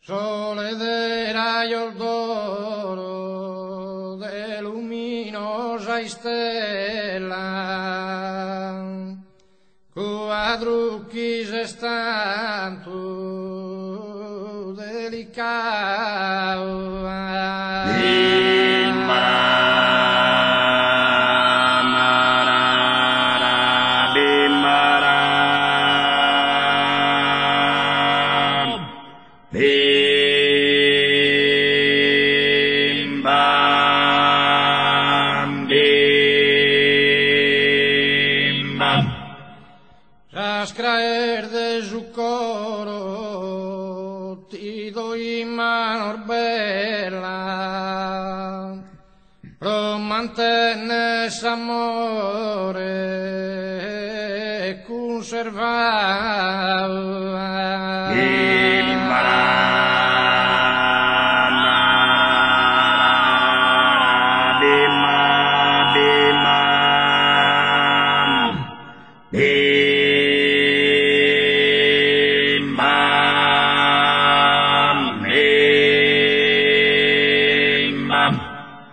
Sole de rayos d'oro, de luminosa stella, quadruquis estantu delicata. Rascraer de su coro ti doy manor bella, pro mantenes amore conservar.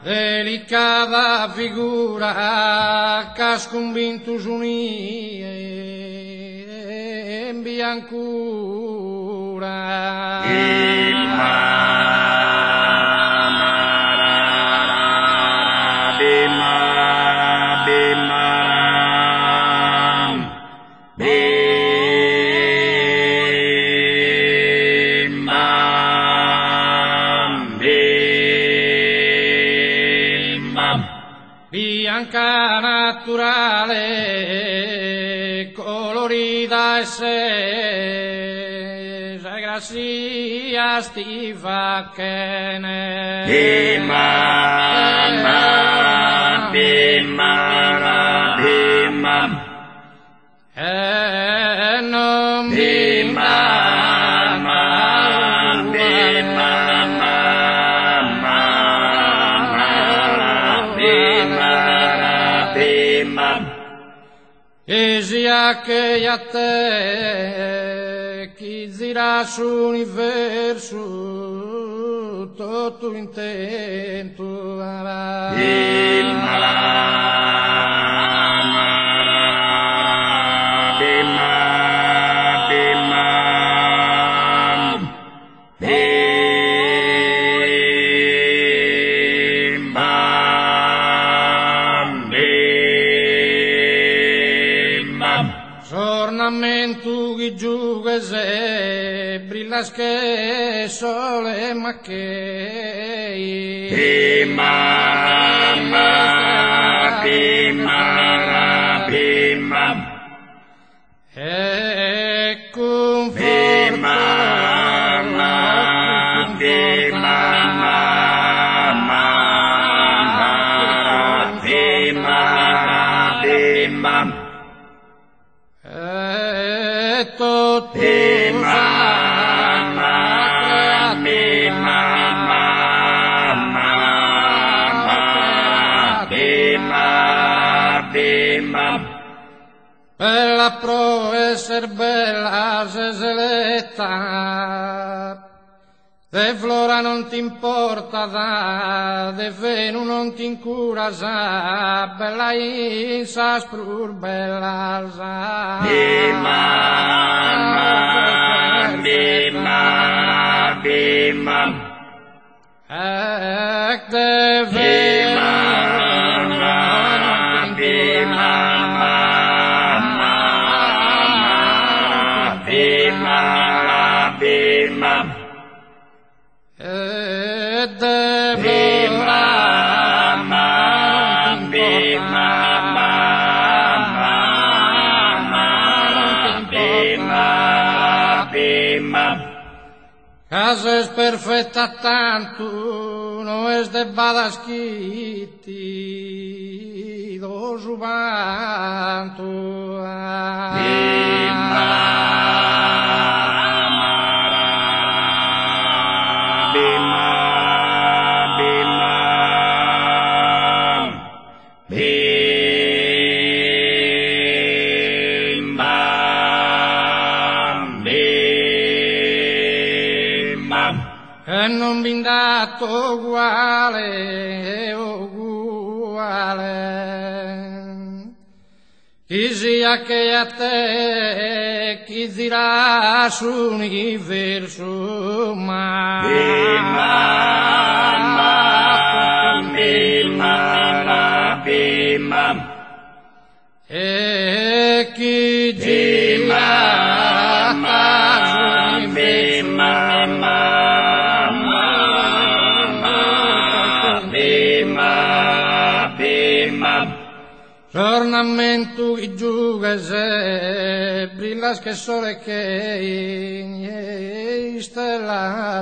Delicada figura cas convintus unie en biancura. Bianca naturale, colorida e sesa, grazia stiva che ne e non e sia che a te chi zira sull'universo tutto intento ornamento che giuga se brillas che sole ma che e bella pro esser bella se seletta, de flora non ti importa da, de venu non ti incura sa, bella insa sprur bella sa. Ec de venu caso es perfecta tanto, no es de badasquiti, do subanto. Bam. e non vi dato uguale, chi sia che a te chi dirà sull'universo e chi dirà Tornamento i giuga se brillas che sole che stella